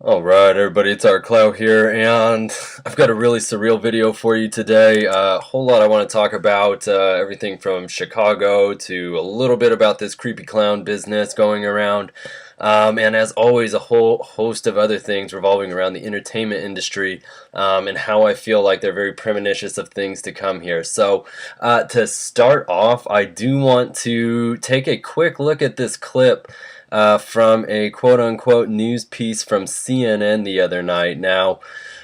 Alright everybody, it's our Clow here, and I've got a really surreal video for you today. A whole lot I want to talk about, everything from Chicago to a little bit about this creepy clown business going around, and as always a whole host of other things revolving around the entertainment industry, and how I feel like they're very premonitions of things to come here. So to start off, I do want to take a quick look at this clip from a quote-unquote news piece from CNN the other night. Now,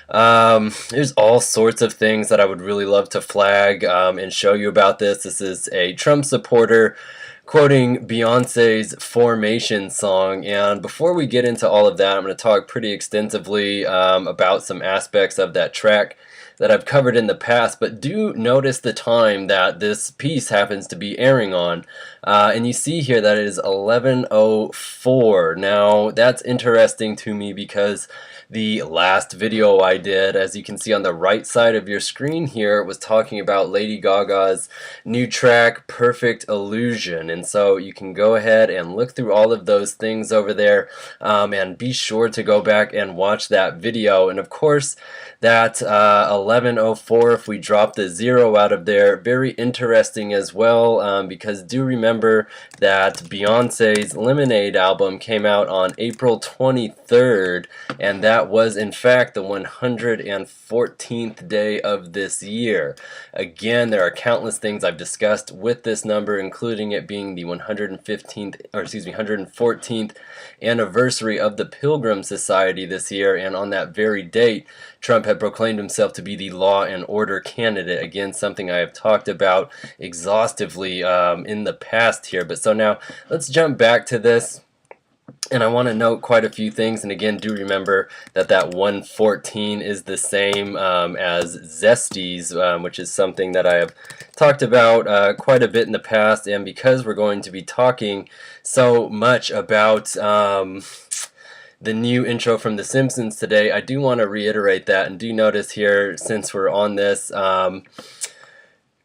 there's all sorts of things that I would really love to flag and show you about this. This is a Trump supporter quoting Beyonce's Formation song, and before we get into all of that, I'm going to talk pretty extensively about some aspects of that track that I've covered in the past, but do notice the time that this piece happens to be airing on. And you see here that it is 11:04. Now, that's interesting to me because the last video I did, as you can see on the right side of your screen here, was talking about Lady Gaga's new track, Perfect Illusion. And so you can go ahead and look through all of those things over there, and be sure to go back and watch that video. And of course, that 11:04, if we drop the 0 out of there, very interesting as well, because do remember that Beyonce's Lemonade album came out on April 23rd, and that was in fact the 114th day of this year. Again, there are countless things I've discussed with this number, including it being the 114th anniversary of the Pilgrim Society this year, and on that very date, Trump had proclaimed himself to be the law and order candidate. Again, something I have talked about exhaustively in the past here. But so now let's jump back to this. And I want to note quite a few things, and again, do remember that that 114 is the same as Zesties, which is something that I have talked about quite a bit in the past, and because we're going to be talking so much about the new intro from The Simpsons today, I do want to reiterate that, and do notice here, since we're on this,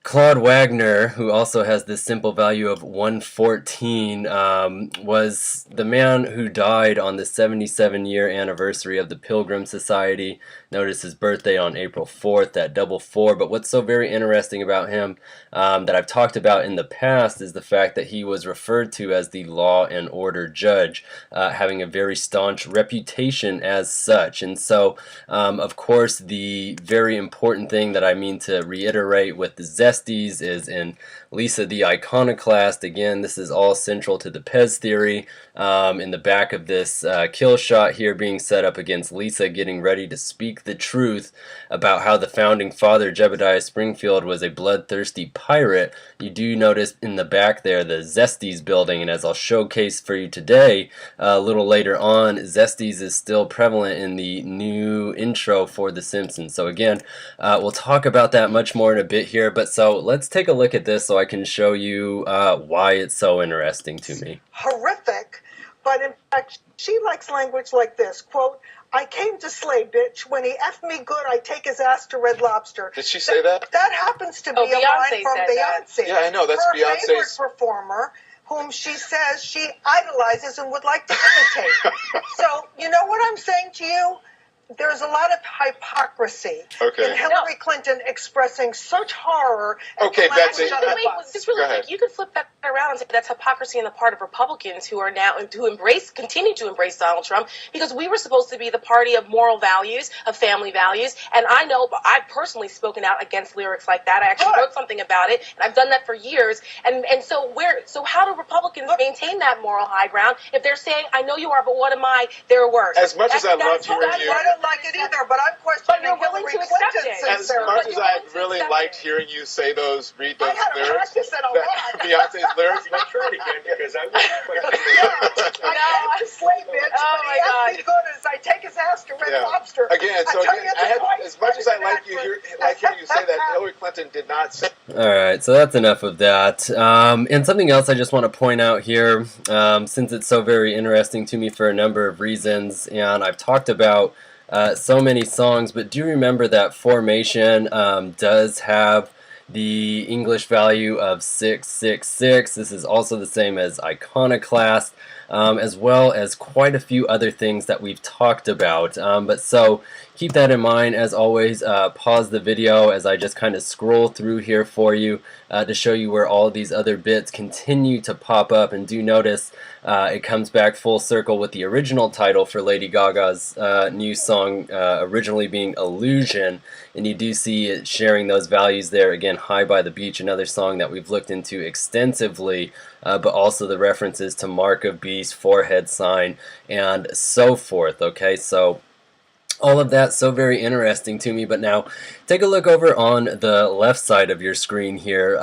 Claude Wagner, who also has this simple value of 114, was the man who died on the 77-year anniversary of the Pilgrim Society. Notice his birthday on April 4th, that double 4. But what's so very interesting about him that I've talked about in the past is the fact that he was referred to as the law and order judge, having a very staunch reputation as such. And so, of course, the very important thing that I mean to reiterate with the Zesties is in Lisa the Iconoclast. Again, this is all central to the PEZ Theory. In the back of this kill shot here being set up against Lisa getting ready to speak the truth about how the founding father, Jebediah Springfield, was a bloodthirsty pirate. You do notice in the back there the Zesties building, and as I'll showcase for you today a little later on, Zesties is still prevalent in the new intro for The Simpsons. So again, we'll talk about that much more in a bit here, but so let's take a look at this so I can show you why it's so interesting to me. Horrific, but in fact, she likes language like this, quote, "I came to slay, bitch. When he effed me good, I take his ass to Red Lobster." Did she say that? That happens to be a line from Beyonce. Yeah, I know, that's her Beyonce's favorite performer, whom she says she idolizes and would like to imitate. So, you know what I'm saying to you? There's a lot of hypocrisy in Hillary Clinton expressing such horror. Okay, Betsy. Just really quick, you could flip that around and say that's hypocrisy on the part of Republicans who are now continue to embrace Donald Trump, because we were supposed to be the party of moral values, of family values, and I know I've personally spoken out against lyrics like that. I actually wrote something about it, and I've done that for years. And so how do Republicans maintain that moral high ground if they're saying, I know you are, but what am I? They're worse. As much as I love hearing you. I don't like it either, but I'm questioning Hillary Clinton's As much as I've really liked hearing you say read those lyrics, Beyonce's lyrics, I'm sure it again because I was I came to slay, bitch. Oh but he asked me good as I take his ass to Red Lobster. Again, so as much as I like hearing you say that, Hillary Clinton did not say. Alright, so that's enough of that. And something else I just want to point out here, since it's so very interesting to me for a number of reasons, and I've talked about so many songs, but do remember that Formation does have the English value of 666. This is also the same as Iconoclast. as well as quite a few other things that we've talked about. So keep that in mind. As always, pause the video as I just kind of scroll through here for you to show you where all these other bits continue to pop up. And do notice it comes back full circle with the original title for Lady Gaga's new song, originally being Illusion, and you do see it sharing those values there. Again, High by the Beach, another song that we've looked into extensively, but also the references to Mark of Beast, Forehead Sign, and so forth. Okay, so all of that so very interesting to me. But now take a look over on the left side of your screen here.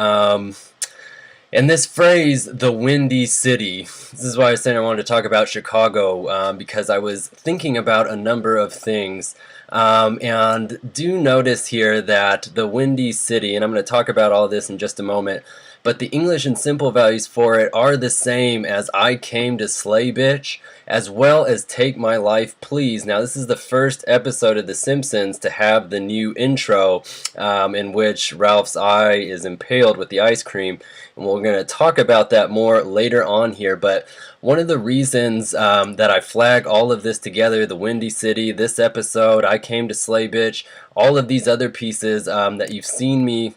And this phrase, the Windy City, this is why I was saying I wanted to talk about Chicago, because I was thinking about a number of things. And do notice here that the Windy City, and I'm going to talk about all this in just a moment, but the English and simple values for it are the same as I came to slay bitch, as well as take my life please. Now this is the first episode of The Simpsons to have the new intro in which Ralph's eye is impaled with the ice cream, and we're going to talk about that more later on here. But one of the reasons that I flag all of this together, the Windy City, this episode, I came to slay bitch, all of these other pieces that you've seen me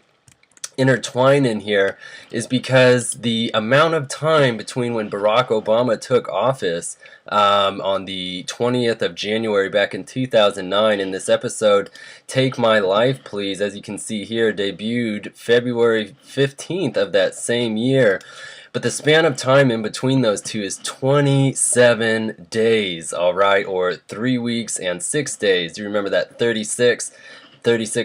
intertwine in here, is because the amount of time between when Barack Obama took office on the 20th of January back in 2009, and this episode, Take My Life Please, as you can see here, debuted February 15th of that same year. But the span of time in between those two is 27 days, alright, or 3 weeks and 6 days. Do you remember that 36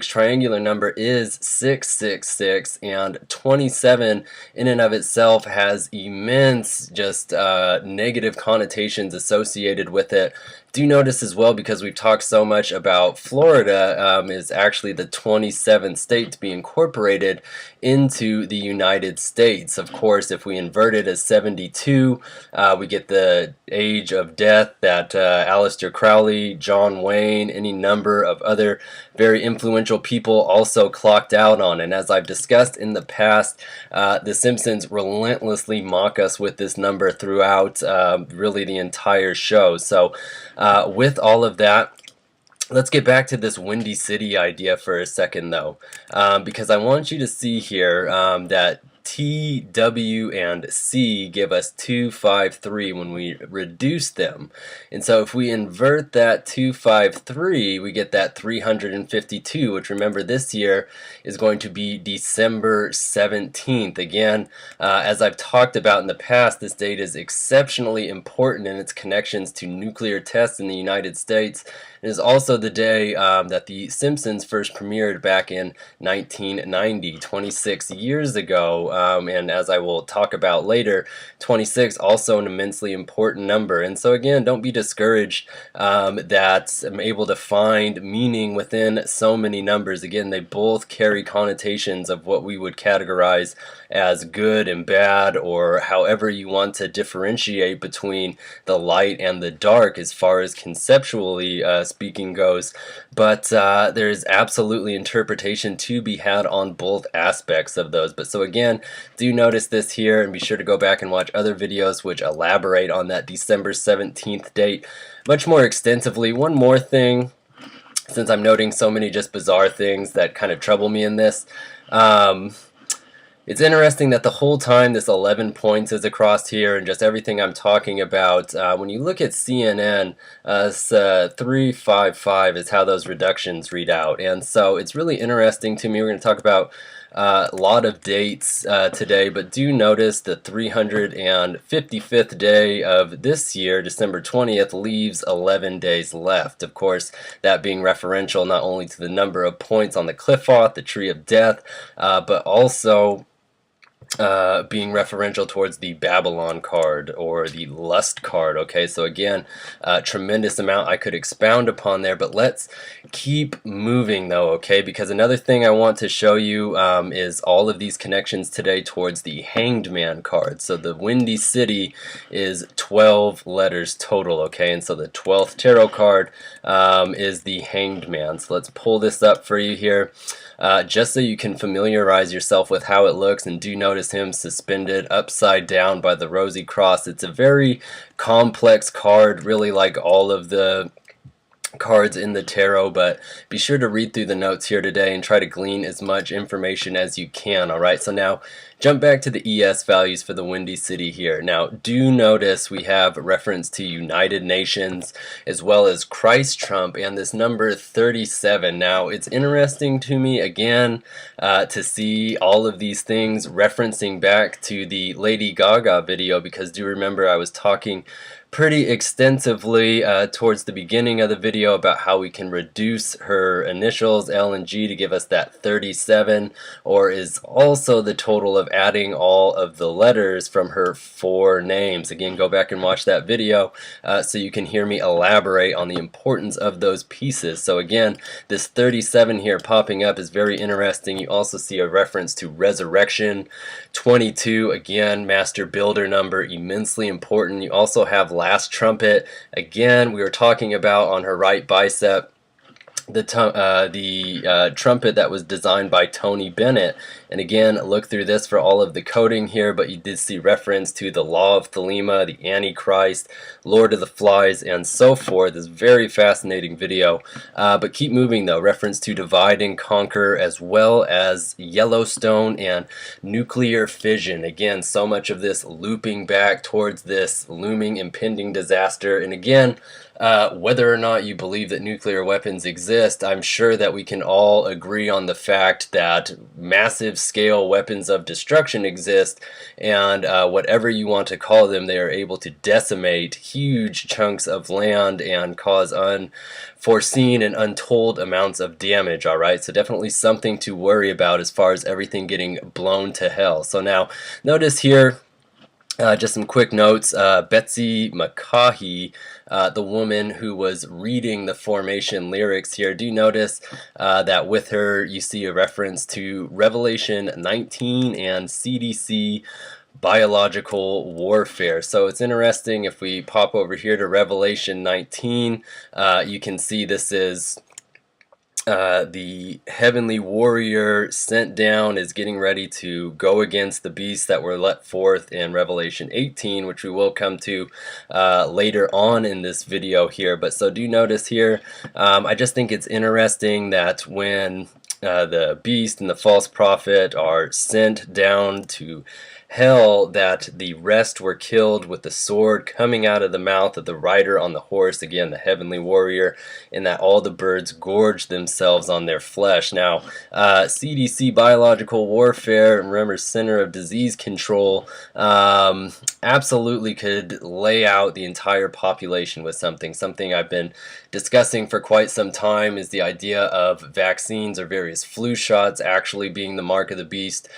triangular number is 666, and 27 in and of itself has immense just negative connotations associated with it. Do notice as well, because we've talked so much about Florida, is actually the 27th state to be incorporated into the United States. Of course, if we invert it as 72, we get the age of death that Aleister Crowley, John Wayne, any number of other very influential people also clocked out on. And as I've discussed in the past, The Simpsons relentlessly mock us with this number throughout really the entire show. So with all of that, let's get back to this Windy City idea for a second though, because I want you to see here that T, W, and C give us 253 when we reduce them. And so if we invert that 253, we get that 352, which remember this year is going to be December 17th. Again, as I've talked about in the past, this date is exceptionally important in its connections to nuclear tests in the United States. It is also the day that The Simpsons first premiered back in 1990, 26 years ago. And as I will talk about later, 26 also an immensely important number. And so again, don't be discouraged that I'm able to find meaning within so many numbers. Again, they both carry connotations of what we would categorize as good and bad, or however you want to differentiate between the light and the dark as far as conceptually speaking goes. But there is absolutely interpretation to be had on both aspects of those. But so again, do notice this here, and be sure to go back and watch other videos which elaborate on that December 17th date much more extensively. One more thing, since I'm noting so many just bizarre things that kind of trouble me in this, it's interesting that the whole time this 11 points is across here and just everything I'm talking about, when you look at CNN, 355 is how those reductions read out. And so it's really interesting to me. We're going to talk about a lot of dates today, but do notice the 355th day of this year, December 20th, leaves 11 days left. Of course, that being referential not only to the number of points on the Cliff-Off, the Tree of Death, but also being referential towards the Babylon card or the Lust card. Okay, so again, tremendous amount I could expound upon there, but let's keep moving though, okay, because another thing I want to show you is all of these connections today towards the Hanged Man card. So the Windy City is 12 letters total, okay, and so the 12th tarot card is the Hanged Man. So let's pull this up for you here. Just so you can familiarize yourself with how it looks, and do notice notice him suspended upside down by the Rosy Cross. It's a very complex card, really like all of the cards in the tarot, but be sure to read through the notes here today and try to glean as much information as you can. Alright, so now jump back to the ES values for the Windy City here. Now do notice we have reference to United Nations as well as Christ Trump and this number 37. Now it's interesting to me again to see all of these things referencing back to the Lady Gaga video, because do remember I was talking pretty extensively towards the beginning of the video about how we can reduce her initials L and G to give us that 37, or is also the total of adding all of the letters from her 4 names. Again, go back and watch that video so you can hear me elaborate on the importance of those pieces. So again, this 37 here popping up is very interesting. You also see a reference to resurrection. 22, again, master builder number, immensely important. You also have last trumpet. Again, we were talking about on her right bicep the trumpet that was designed by Tony Bennett. And again, look through this for all of the coding here, but you did see reference to the Law of Thelema, the Antichrist, Lord of the Flies, and so forth. This very fascinating video. But keep moving though. Reference to divide and conquer, as well as Yellowstone and nuclear fission. Again, so much of this looping back towards this looming impending disaster. And again, whether or not you believe that nuclear weapons exist, I'm sure that we can all agree on the fact that massive scale weapons of destruction exist, and whatever you want to call them, they are able to decimate huge chunks of land and cause unforeseen and untold amounts of damage. Alright, so definitely something to worry about as far as everything getting blown to hell. So now notice here just some quick notes. Betsy McCaughey, the woman who was reading the formation lyrics here, do notice that with her you see a reference to Revelation 19 and CDC biological warfare. So it's interesting, if we pop over here to Revelation 19, you can see this is the heavenly warrior sent down is getting ready to go against the beasts that were let forth in Revelation 18, which we will come to later on in this video here. But so do notice here, I just think it's interesting that when the beast and the false prophet are sent down to hell, that the rest were killed with the sword coming out of the mouth of the rider on the horse, again the heavenly warrior, and that all the birds gorged themselves on their flesh. Now CDC biological warfare, remember Center of Disease Control, absolutely could lay out the entire population with something I've been discussing for quite some time, is the idea of vaccines or various flu shots actually being the mark of the beast,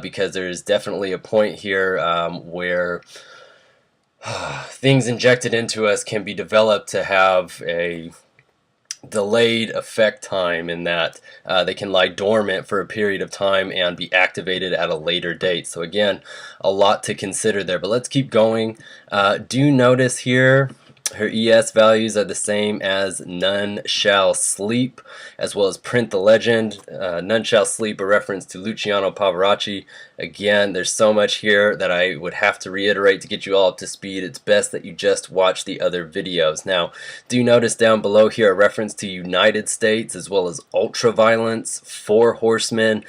because there is definitely a point here where things injected into us can be developed to have a delayed effect time, in that they can lie dormant for a period of time and be activated at a later date. So again, a lot to consider there, but let's keep going. Do notice here her ES values are the same as None Shall Sleep, as well as Print the Legend. None Shall Sleep, a reference to Luciano Pavarotti. Again, there's so much here that I would have to reiterate to get you all up to speed. It's best that you just watch the other videos. Now, do notice down below here a reference to United States, as well as Ultraviolence, Four Horsemen,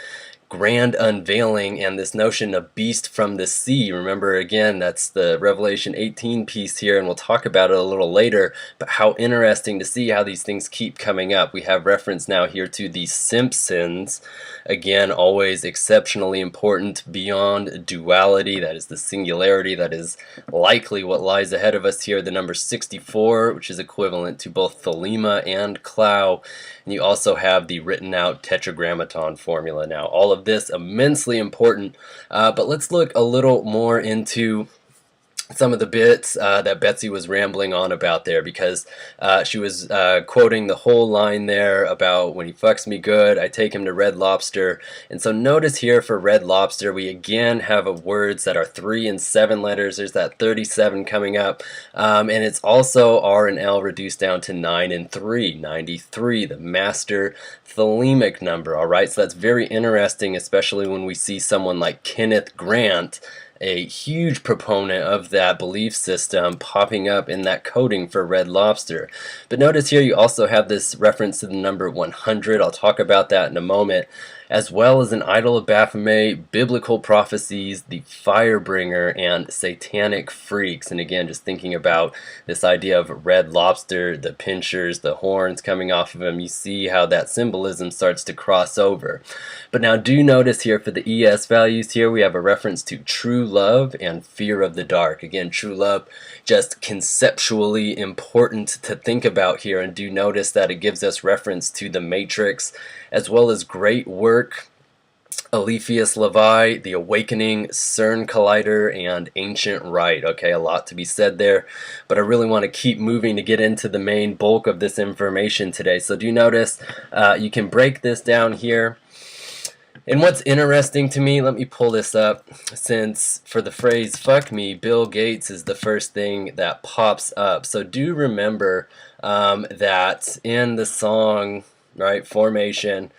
Grand Unveiling, and this notion of beast from the sea. Remember, again, that's the Revelation 18 piece here, and we'll talk about it a little later, but how interesting to see how these things keep coming up. We have reference now here to the Simpsons. Again, always exceptionally important. Beyond duality, that is the singularity, that is likely what lies ahead of us here. The number 64, which is equivalent to both Thelema and Clow. And you also have the written out tetragrammaton formula. Now, all of this immensely important, but let's look a little more into some of the bits that Betsy was rambling on about there, because she was quoting the whole line there about when he fucks me good, I take him to Red Lobster. And so notice here for Red Lobster, we again have words that are 3 and 7 letters. There's that 37 coming up. And it's also R and L reduced down to 9 and 3, 93, the master thelemic number. All right, so that's very interesting, especially when we see someone like Kenneth Grant, a huge proponent of that belief system, popping up in that coding for Red Lobster. But notice here you also have this reference to the number 100. I'll talk about that in a moment, as well as an idol of Baphomet, biblical prophecies, the Firebringer, and satanic freaks. And again, just thinking about this idea of Red Lobster, the pinchers, the horns coming off of him, you see how that symbolism starts to cross over. But now do notice here for the ES values here, we have a reference to true love and fear of the dark. Again, true love, just conceptually important to think about here, and do notice that it gives us reference to the Matrix, as well as great work, Aletheus Levi, The Awakening, CERN Collider, and Ancient Rite. Okay, a lot to be said there, but I really want to keep moving to get into the main bulk of this information today. So do notice you can break this down here. And what's interesting to me, let me pull this up, since for the phrase fuck me, Bill Gates is the first thing that pops up. So do remember that in the song, right, Formation,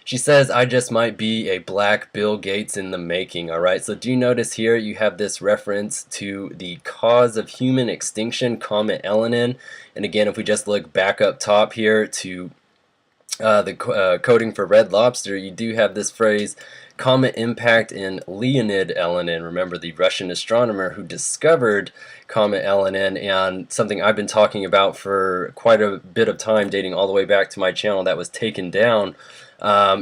she says, I just might be a black Bill Gates in the making, all right? So do you notice here you have this reference to the cause of human extinction, Comet Elenin. And again, if we just look back up top here to the coding for Red Lobster, you do have this phrase, comet impact in Leonid Elenin. Remember, the Russian astronomer who discovered Comet Elenin, and something I've been talking about for quite a bit of time, dating all the way back to my channel that was taken down,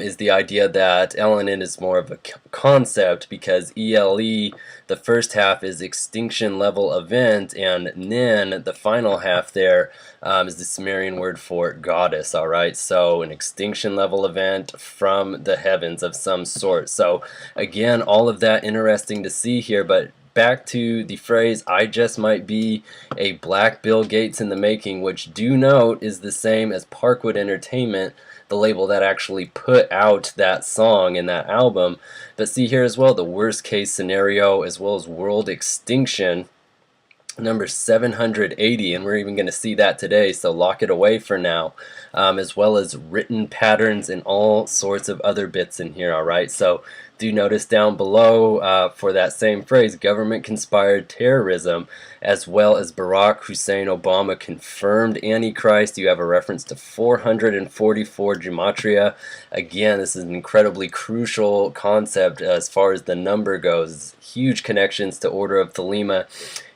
is the idea that Elenin is more of a concept, because ELE, the first half, is extinction level event, and Nin, the final half there, is the Sumerian word for goddess, alright? So an extinction level event from the heavens of some sort. So again, all of that interesting to see here, but back to the phrase, I just might be a black Bill Gates in the making, which do note is the same as Parkwood Entertainment, the label that actually put out that song in that album. But see here as well, the worst case scenario, as well as world extinction, number 780, and we're even going to see that today, so lock it away for now, as well as written patterns and all sorts of other bits in here, alright? So do notice down below for that same phrase, government conspired terrorism, as well as Barack Hussein Obama confirmed Antichrist. You have a reference to 444 gematria. Again, this is an incredibly crucial concept as far as the number goes. Huge connections to Order of Thelema.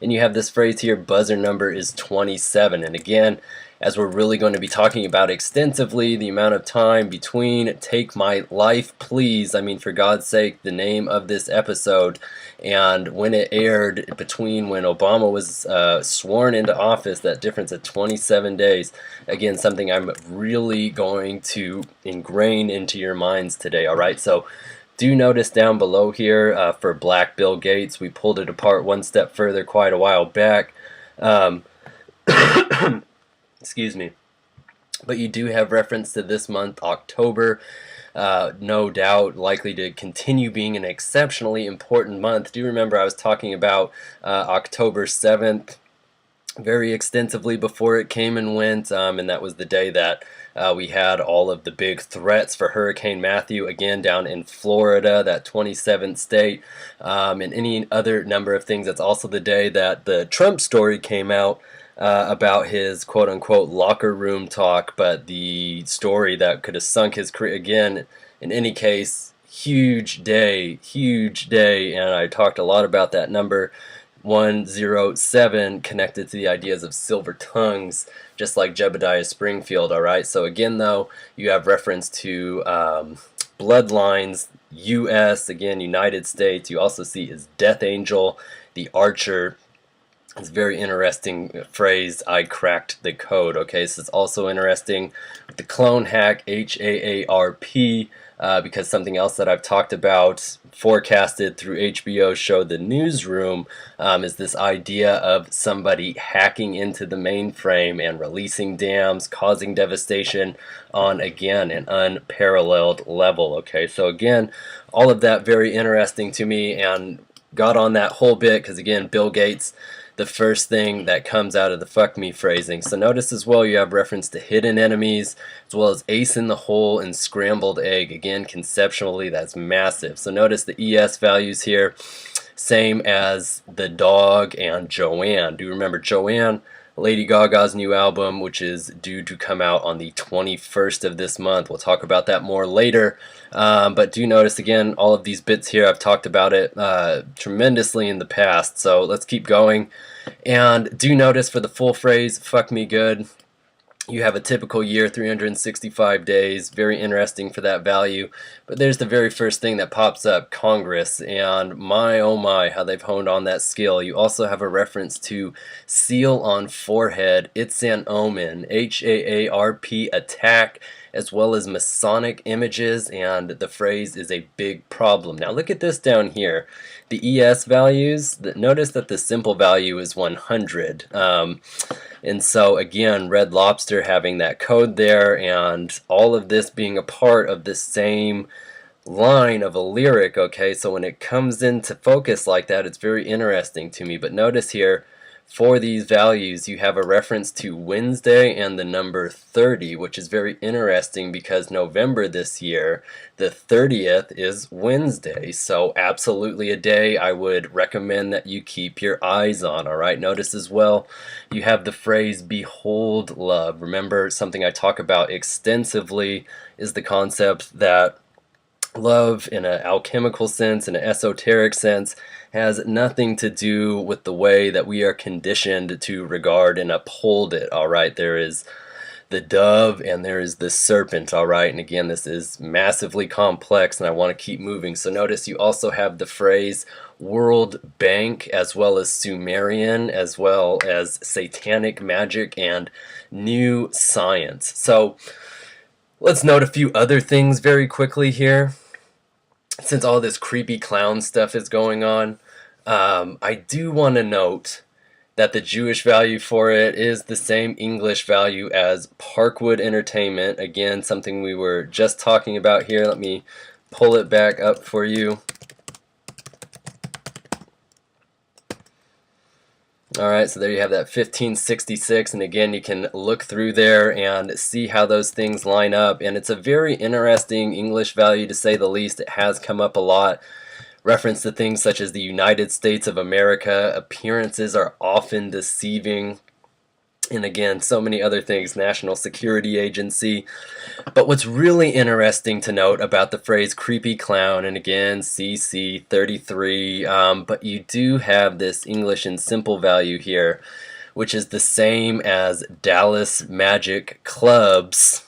And you have this phrase here, buzzer number is 27. And again, as we're really going to be talking about extensively, the amount of time between Take My Life Please, I mean for God's sake, the name of this episode, and when it aired, between when Obama was sworn into office, that difference of 27 days. Again, something I'm really going to ingrain into your minds today, alright? So do notice down below here for Black Bill Gates, we pulled it apart one step further quite a while back. Excuse me. But you do have reference to this month, October. No doubt likely to continue being an exceptionally important month. Do you remember I was talking about October 7th very extensively before it came and went, and that was the day that we had all of the big threats for Hurricane Matthew, again down in Florida, that 27th state, and any other number of things. That's also the day that the Trump story came out about his quote-unquote locker room talk, but the story that could have sunk his career. Again, in any case, huge day, and I talked a lot about that number 107 connected to the ideas of silver tongues, just like Jebediah Springfield, alright? So again though, you have reference to bloodlines, U.S., again, United States. You also see his death angel, the archer. It's a very interesting phrase, I cracked the code, okay? So it's also interesting the clone hack, HAARP, because something else that I've talked about, forecasted through HBO's show The Newsroom, is this idea of somebody hacking into the mainframe and releasing dams, causing devastation on, again, an unparalleled level. Okay, so again, all of that very interesting to me, and got on that whole bit because, again, Bill Gates, the first thing that comes out of the fuck me phrasing. So notice as well you have reference to hidden enemies, as well as ace in the hole and scrambled egg. Again, conceptually, that's massive. So notice the ES values here, same as the dog and Joanne. Do you remember Joanne? Lady Gaga's new album, which is due to come out on the 21st of this month. We'll talk about that more later. But do notice, again, all of these bits here, I've talked about it tremendously in the past. So let's keep going. And do notice for the full phrase, fuck me good, you have a typical year, 365 days, very interesting for that value. But there's the very first thing that pops up, Congress, and my oh my, how they've honed on that skill. You also have a reference to seal on forehead, it's an omen, HAARP, attack, as well as Masonic images, and the phrase is a big problem. Now look at this down here. The ES values, notice that the simple value is 100. And so again, Red Lobster having that code there, and all of this being a part of the same line of a lyric, okay? So when it comes into focus like that, it's very interesting to me. But notice here, for these values, you have a reference to Wednesday and the number 30, which is very interesting because November this year, the 30th is Wednesday. So absolutely a day I would recommend that you keep your eyes on, all right? Notice as well, you have the phrase, behold love. Remember, something I talk about extensively is the concept that love in an alchemical sense, in an esoteric sense, has nothing to do with the way that we are conditioned to regard and uphold it, all right? There is the dove and there is the serpent, all right? And again, this is massively complex and I want to keep moving. So notice you also have the phrase World Bank, as well as Sumerian, as well as satanic magic and new science. So let's note a few other things very quickly here. Since all this creepy clown stuff is going on, I do want to note that the Jewish value for it is the same English value as Parkwood Entertainment. Again, something we were just talking about here. Let me pull it back up for you. Alright, so there you have that 1566, and again you can look through there and see how those things line up, and it's a very interesting English value to say the least. It has come up a lot. Reference to things such as the United States of America, appearances are often deceiving, and again, so many other things, National Security Agency. But what's really interesting to note about the phrase creepy clown, and again, CC 33, but you do have this English and simple value here, which is the same as Dallas Magic Clubs.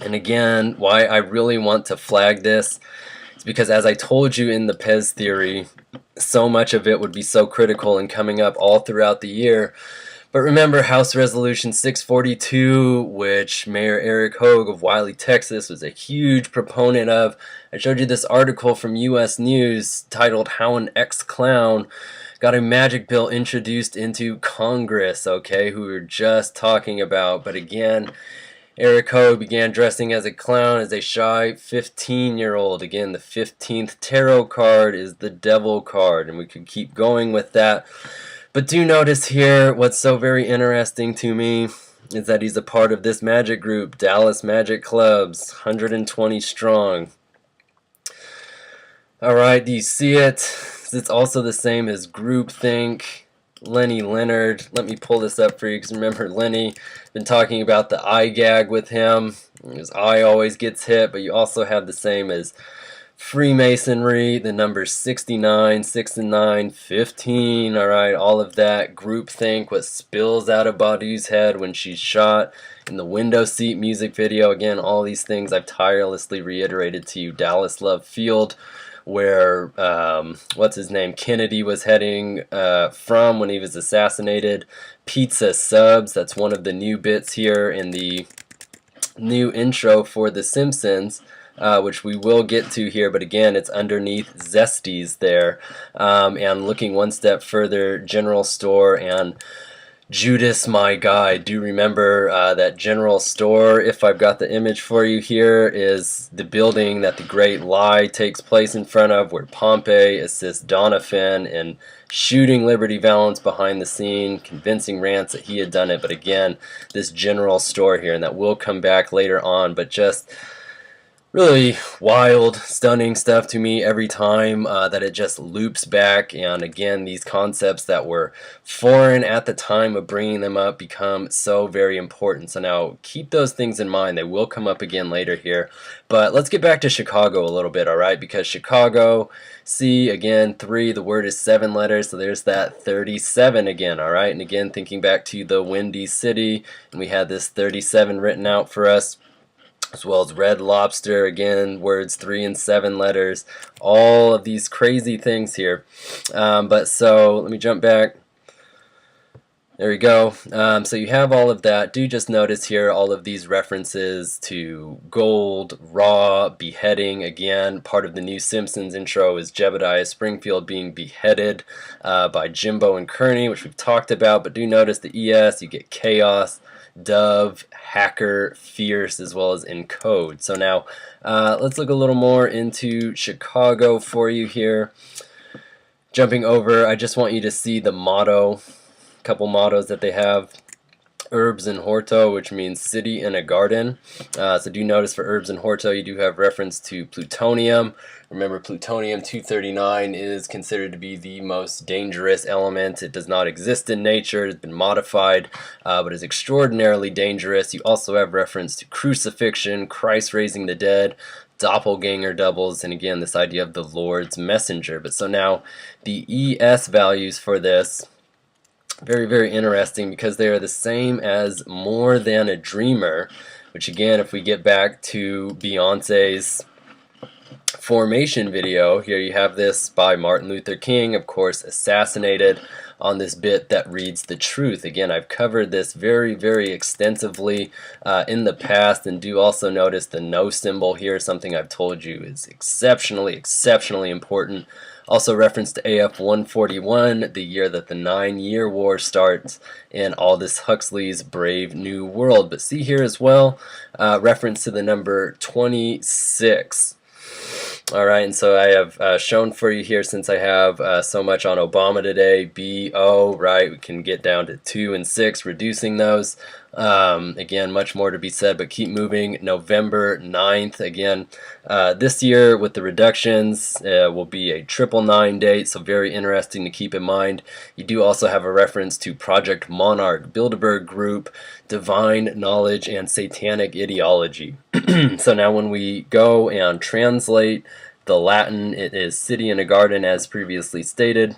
And again, why I really want to flag this is because, as I told you in the PEZ Theory, so much of it would be so critical and coming up all throughout the year. But remember House Resolution 642, which Mayor Eric Hogue of Wiley, Texas, was a huge proponent of. I showed you this article from US News titled How an Ex-Clown Got a Magic Bill Introduced into Congress, okay, who we were just talking about. But again, Eric Hogue began dressing as a clown as a shy 15-year-old. Again, the 15th tarot card is the Devil card, and we could keep going with that. But do notice here, what's so very interesting to me is that he's a part of this magic group, Dallas Magic Clubs, 120 strong. Alright, do you see it? It's also the same as groupthink. Lenny Leonard, let me pull this up for you, because remember Lenny, been talking about the eye gag with him. His eye always gets hit, but you also have the same as Freemasonry, the numbers 69, 6 and 9, 15, alright, all of that. Groupthink, what spills out of Badu's head when she's shot in the window seat music video. Again, all these things I've tirelessly reiterated to you. Dallas Love Field, where, what's his name, Kennedy was heading from when he was assassinated. Pizza Subs, that's one of the new bits here in the new intro for The Simpsons, which we will get to here, but again, it's underneath Zesties there. And looking one step further, General Store and Judas, my guy. Do remember that General Store. If I've got the image for you here, is the building that the Great Lie takes place in front of, where Pompey assists Doniphan in shooting Liberty Valance behind the scene, convincing Rance that he had done it. But again, this General Store here, and that will come back later on, but just really wild, stunning stuff to me every time that it just loops back. And again, these concepts that were foreign at the time of bringing them up become so very important. So now keep those things in mind. They will come up again later here. But let's get back to Chicago a little bit, all right? Because Chicago, C, again, 3, the word is 7 letters, so there's that 37 again, all right? And again, thinking back to the Windy City, and we had this 37 written out for us, as well as Red Lobster, again, words 3 and 7 letters, all of these crazy things here. But so let me jump back. There we go. So you have all of that. Do just notice here all of these references to gold, raw, beheading. Again, part of the new Simpsons intro is Jebediah Springfield being beheaded by Jimbo and Kearney, which we've talked about. But do notice the ES, you get chaos, Dove, Hacker, Fierce, as well as Encode. So now let's look a little more into Chicago for you here. Jumping over, I just want you to see the motto, a couple mottos that they have. Herbs and Horto, which means city in a garden. So do notice for Herbs and Horto, you do have reference to plutonium. Remember, plutonium-239 is considered to be the most dangerous element. It does not exist in nature. It's been modified, but is extraordinarily dangerous. You also have reference to crucifixion, Christ raising the dead, doppelganger doubles, and again, this idea of the Lord's messenger. But so now, the ES values for this, very, very interesting, because they are the same as More Than a Dreamer, which again, if we get back to Beyonce's Formation video, here you have this by Martin Luther King, of course, assassinated on this bit that reads the truth. Again, I've covered this very, very extensively in the past, and do also notice the no symbol here, something I've told you is exceptionally, exceptionally important. Also reference to AF 141, the year that the 9-Year War starts, and Aldous Huxley's Brave New World. But see here as well, reference to the number 26. Alright, and so I have shown for you here, since I have so much on Obama today, BO, right, we can get down to 2 and 6, reducing those. Again, much more to be said, but keep moving. November 9th, again, this year with the reductions will be a 999 date, so very interesting to keep in mind. You do also have a reference to Project Monarch, Bilderberg Group, Divine Knowledge, and Satanic Ideology. So now when we go and translate the Latin, it is city in a garden as previously stated.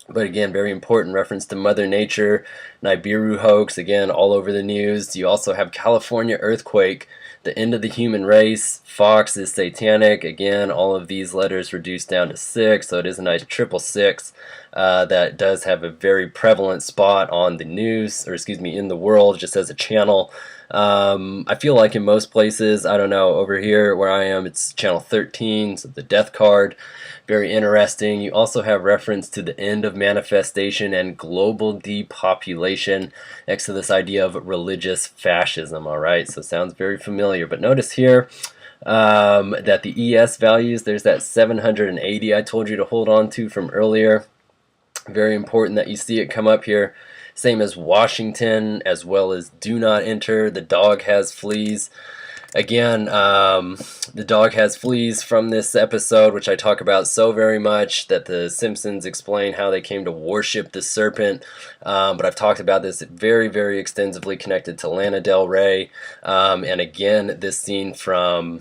But again, very important reference to Mother Nature, Nibiru hoax, again, all over the news. You also have California earthquake, the end of the human race, Fox is satanic, again, all of these letters reduced down to 6, so it is a nice 666. That does have a very prevalent spot on the news, or excuse me, in the world, just as a channel. I feel like in most places, I don't know, over here where I am, it's channel 13, so the death card, very interesting. You also have reference to the end of manifestation and global depopulation next to this idea of religious fascism, alright, so sounds very familiar. But notice here that the ES values, there's that 780 I told you to hold on to from earlier. Very important that you see it come up here. Same as Washington, as well as do not enter. The dog has fleas. Again, the dog has fleas from this episode, which I talk about so very much, that the Simpsons explain how they came to worship the serpent. But I've talked about this very, very extensively connected to Lana Del Rey. And again, this scene from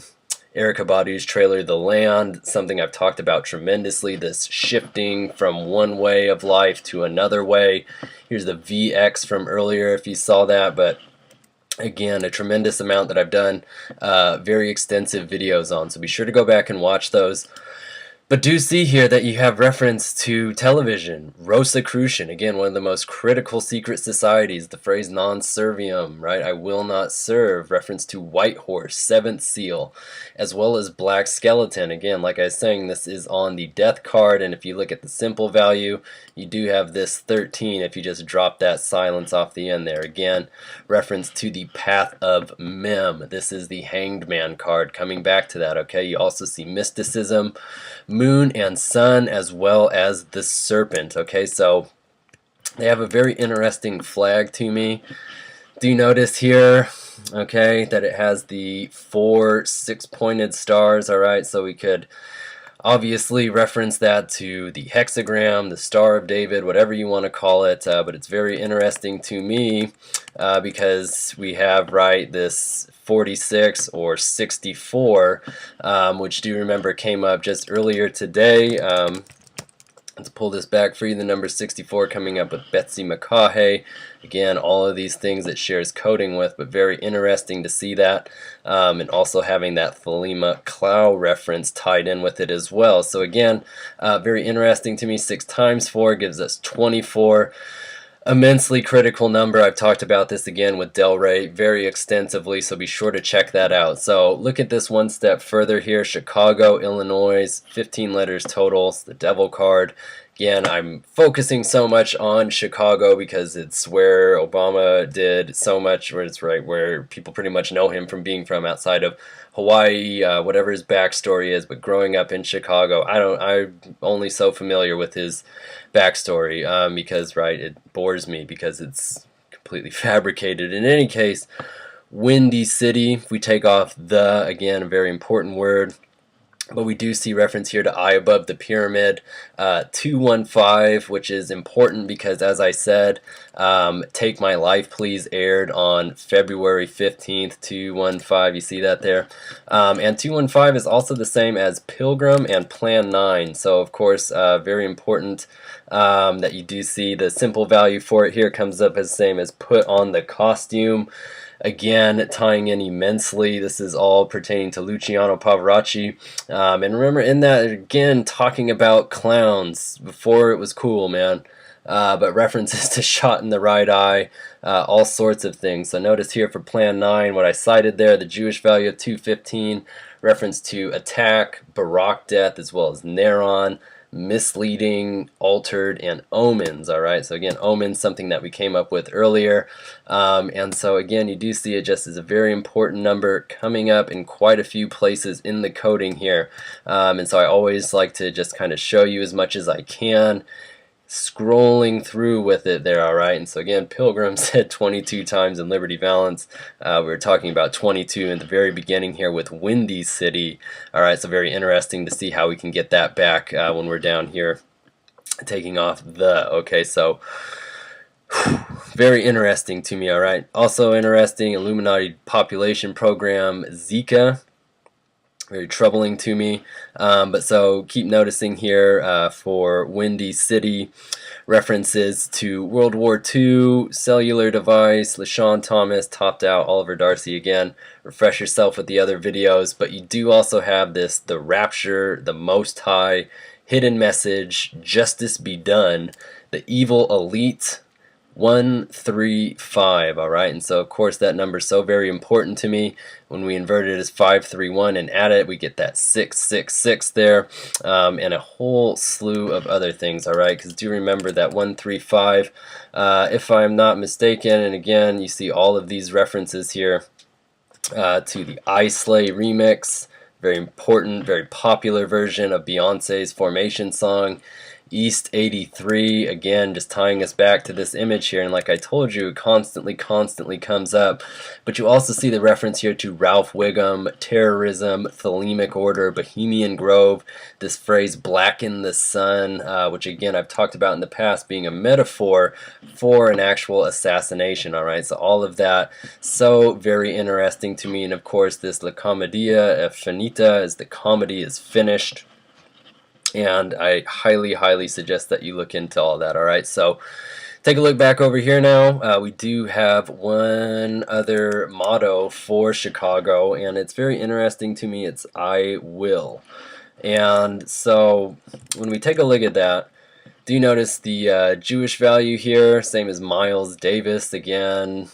Erykah Badu's trailer, The Land, something I've talked about tremendously, this shifting from one way of life to another way. Here's the VX from earlier if you saw that, but again, a tremendous amount that I've done very extensive videos on, so be sure to go back and watch those. But do see here that you have reference to television, Rosicrucian, again, one of the most critical secret societies, the phrase non serviam, right? I will not serve, reference to White Horse, seventh seal, as well as Black Skeleton. Again, like I was saying, this is on the death card, and if you look at the simple value, you do have this 13 if you just drop that silence off the end there. Again, reference to the Path of Mem. This is the Hanged Man card, coming back to that, okay? You also see mysticism, moon and sun, as well as the serpent. Okay, so they have a very interesting flag to me. Do you notice here, okay, that it has the 4 6-pointed stars? All right, so we could obviously reference that to the hexagram, the Star of David, whatever you want to call it, but it's very interesting to me because we have, right, this 46 or 64, which, do you remember, came up just earlier today. Let's pull this back for you. The number 64 coming up with Betsy McCaughey. Again, all of these things it shares coding with, but very interesting to see that. And also having that Thelema Clow reference tied in with it as well. So again, very interesting to me. 6 times 4 gives us 24. Immensely critical number. I've talked about this again with Del Rey very extensively, so be sure to check that out. So look at this one step further here. Chicago, Illinois, 15 letters total. It's the Devil card. Again, I'm focusing so much on Chicago because it's where Obama did so much, where it's right where people pretty much know him from being from outside of Hawaii, whatever his backstory is. But growing up in Chicago, I'm only so familiar with his backstory because, right, it bores me because it's completely fabricated. In any case, Windy City, if we take off the, again, a very important word, but we do see reference here to Eye Above the Pyramid, 215, which is important because, as I said, Take My Life Please aired on February 15th, 215, you see that there. And 215 is also the same as Pilgrim and Plan 9, so of course, very important that you do see the simple value for it here comes up as the same as Put on the Costume. Again, tying in immensely. This is all pertaining to Luciano Pavarotti. And remember, in that, again, talking about clowns before it was cool, man. But references to Shot in the Right Eye, all sorts of things. So notice here for Plan 9, what I cited there, the Jewish value of 215, reference to attack, Barak death, as well as Neron, misleading, altered, and omens. All right, so again, omens, something that we came up with earlier, and so again, you do see it just as a very important number coming up in quite a few places in the coding here, and so I always like to just kind of show you as much as I can, scrolling through with it there. Alright, and so again, Pilgrim said 22 times in Liberty Valance. We were talking about 22 in the very beginning here with Windy City. Alright, so very interesting to see how we can get that back when we're down here taking off the, okay, so very interesting to me. Alright, also interesting, Illuminati population program, Zika. Very troubling to me, but so keep noticing here for Windy City, references to World War II, cellular device, LaShawn Thomas, topped out, Oliver Darcy again. Refresh yourself with the other videos, but you do also have this, the Rapture, the Most High, Hidden Message, Justice Be Done, the Evil Elite, 135, alright, and so of course that number is so very important to me. When we invert it as 531 and add it, we get that 666 there, and a whole slew of other things, alright, because do remember that 135, if I'm not mistaken, and again, you see all of these references here to the I Slay remix, very important, very popular version of Beyonce's Formation song. East 83, again, just tying us back to this image here, and like I told you, it constantly comes up, but you also see the reference here to Ralph Wiggum, terrorism, Thelemic order, Bohemian Grove, this phrase blacken the sun, which again I've talked about in the past being a metaphor for an actual assassination. Alright, so all of that, so very interesting to me, and of course this La Commedia Finita, as the comedy is finished. And I highly suggest that you look into all that. Alright, so take a look back over here now. We do have one other motto for Chicago, and it's very interesting to me. It's I will. And so when we take a look at that, do you notice the Jewish value here, same as Miles Davis again?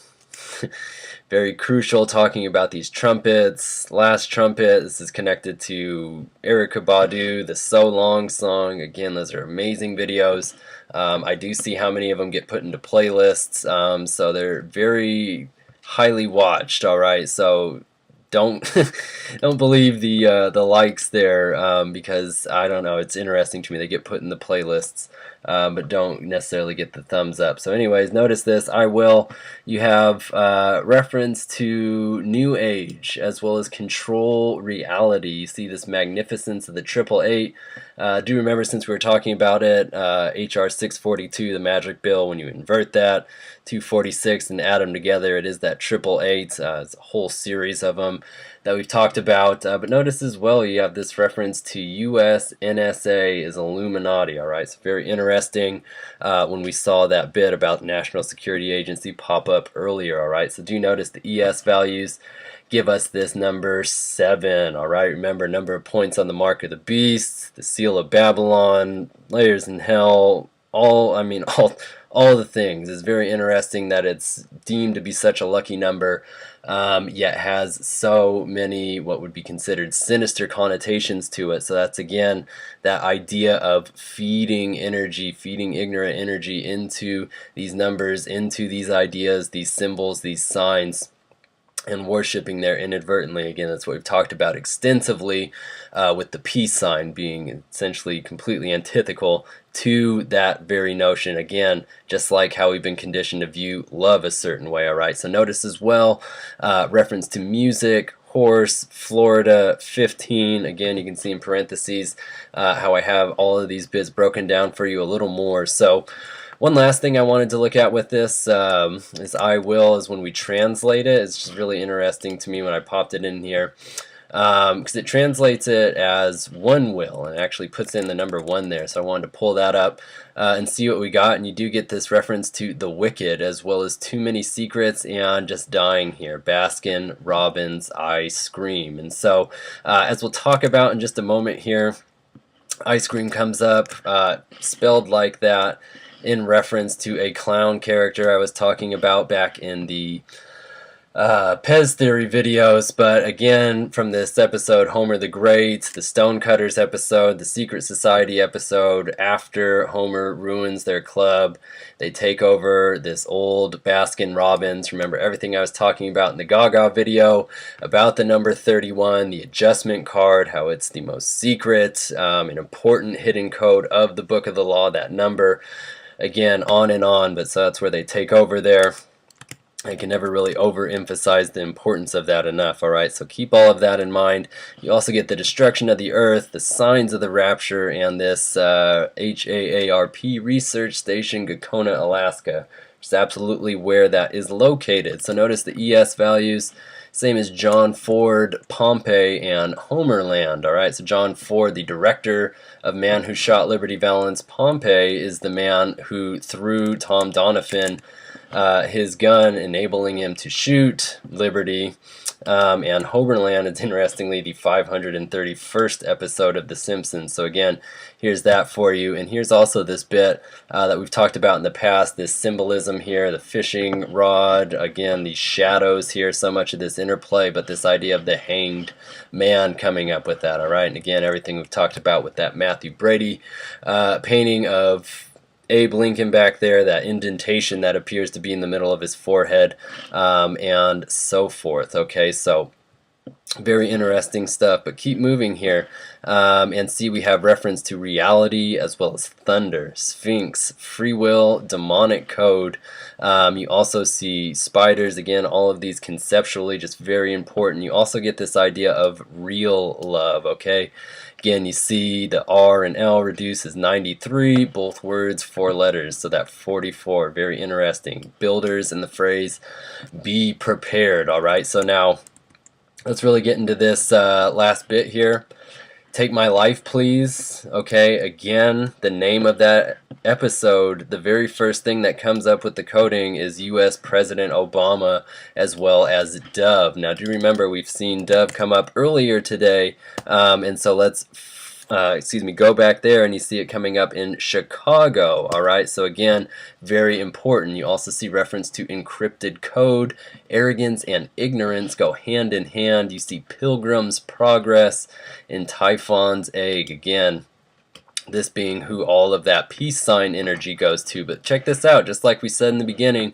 Very crucial, talking about these trumpets. Last trumpet, this is connected to Erykah Badu, the So Long song. Again, those are amazing videos. I do see how many of them get put into playlists, so they're very highly watched. All right, so don't don't believe the likes there, because I don't know, it's interesting to me. They get put in the playlists, but don't necessarily get the thumbs up. So anyways, notice this. I will. You have reference to New Age as well as control reality. You see this magnificence of the 888. Do remember, since we were talking about it, HR 642, the magic bill, when you invert that, 246 and add them together, it is that 888. It's a whole series of them that we've talked about. But notice as well, you have this reference to US NSA is Illuminati. All right, so very interesting when we saw that bit about the National Security Agency pop up earlier. All right, so do notice the ES values give us this number 7. All right, remember, number of points on the mark of the beast, the seal of Babylon, layers in hell, all the things. It's very interesting that it's deemed to be such a lucky number, yet has so many what would be considered sinister connotations to it. So that's again that idea of feeding energy, feeding ignorant energy into these numbers, into these ideas, these symbols, these signs, and worshiping there inadvertently. Again, that's what we've talked about extensively, with the peace sign being essentially completely antithetical to that very notion. Again, just like how we've been conditioned to view love a certain way. All right, so notice as well reference to music, horse, Florida, 15. Again, you can see in parentheses how I have all of these bits broken down for you a little more. So one last thing I wanted to look at with this is when we translate it. It's just really interesting to me when I popped it in here, because it translates it as one will and actually puts in the number 1 there. So I wanted to pull that up and see what we got, and you do get this reference to the wicked as well as too many secrets and just dying here. Baskin Robbins, ice cream. And so as we'll talk about in just a moment here, ice cream comes up spelled like that in reference to a clown character I was talking about back in the PEZ Theory videos. But again, from this episode, Homer the Great, the Stonecutters episode, the Secret Society episode, after Homer ruins their club, they take over this old Baskin Robbins. Remember everything I was talking about in the Gaga video about the number 31, the adjustment card, how it's the most secret, an important hidden code of the Book of the Law, that number. Again, on and on, but so that's where they take over there. I can never really overemphasize the importance of that enough. All right, so keep all of that in mind. You also get the destruction of the earth, the signs of the rapture, and this HAARP research station, Gakona, Alaska, which is absolutely where that is located. So notice the ES values, same as John Ford, Pompeii, and Homerland. All right, so John Ford, the director of Man Who Shot Liberty Valance. Pompeii is the man who threw Tom Donovan his gun, enabling him to shoot Liberty. And Homerland is interestingly the 531st episode of The Simpsons. So again, here's that for you. And here's also this bit that we've talked about in the past, this symbolism here, the fishing rod, again, these shadows here, so much of this interplay, but this idea of the hanged man coming up with that, all right? And again, everything we've talked about with that Matthew Brady painting of Abe Lincoln back there, that indentation that appears to be in the middle of his forehead, and so forth. Okay, so very interesting stuff, but keep moving here and see we have reference to reality as well as thunder, sphinx, free will, demonic code. You also see spiders, again, all of these conceptually just very important. You also get this idea of real love, okay? Again, you see the R and L reduced as 93, both words 4 letters, so that 44, very interesting. Builders in the phrase, be prepared, all right? So now, let's really get into this last bit here. Take My Life, Please. Okay, again, the name of that episode, the very first thing that comes up with the coding is U.S. President Obama as well as Dove. Now, do you remember we've seen Dove come up earlier today, and so let's go back there and you see it coming up in Chicago. Alright, so again, very important. You also see reference to encrypted code. Arrogance and ignorance go hand in hand. You see Pilgrim's Progress in Typhon's egg. Again, this being who all of that peace sign energy goes to. But check this out, just like we said in the beginning,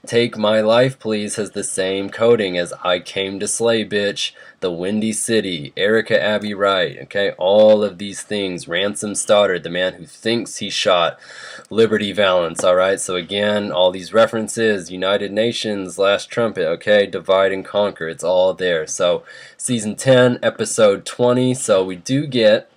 Take My Life Please has the same coding as I Came to Slay Bitch, The Windy City, Erica Abbey Wright, okay, all of these things, Ransom Stoddard, the man who thinks he shot Liberty Valance, alright, so again, all these references, United Nations, Last Trumpet, okay, Divide and Conquer, it's all there. So season 10, episode 20, so we do get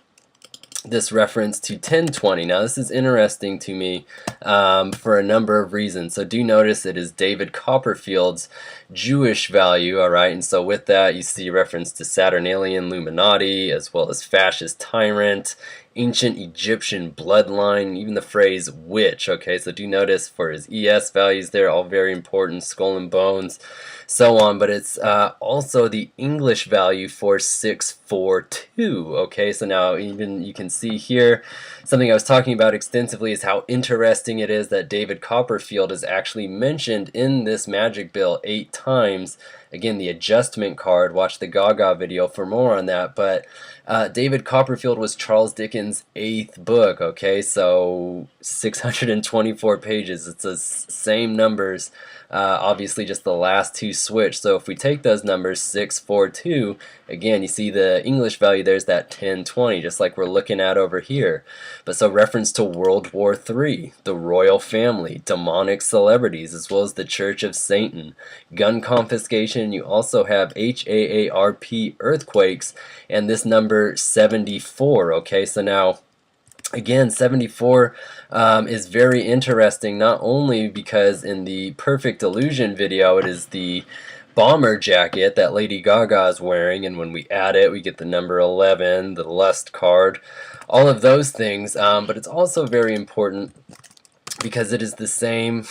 this reference to 1020. Now this is interesting to me for a number of reasons. So do notice it is David Copperfield's Jewish value, alright, and so with that you see reference to Saturnalian Illuminati as well as fascist tyrant, ancient Egyptian bloodline, even the phrase witch, okay, so do notice for his ES values there, all very important, skull and bones, so on, but it's also the English value for 642, okay, so now even you can see here, something I was talking about extensively is how interesting it is that David Copperfield is actually mentioned in this magic bill 8 times. Again, the adjustment card, watch the Gaga video for more on that, but David Copperfield was Charles Dickens' 8th book, okay, so 624 pages, it's the same numbers, obviously just the last 2 switch, so if we take those numbers, 642, again, you see the English value there's that 1020, just like we're looking at over here, but so reference to World War III, the royal family, demonic celebrities, as well as the Church of Satan, gun confiscation, you also have HAARP earthquakes, and this number 74, okay, so now again 74 is very interesting, not only because in the Perfect Illusion video it is the bomber jacket that Lady Gaga is wearing, and when we add it we get the number 11, the lust card, all of those things, but it's also very important because it is the same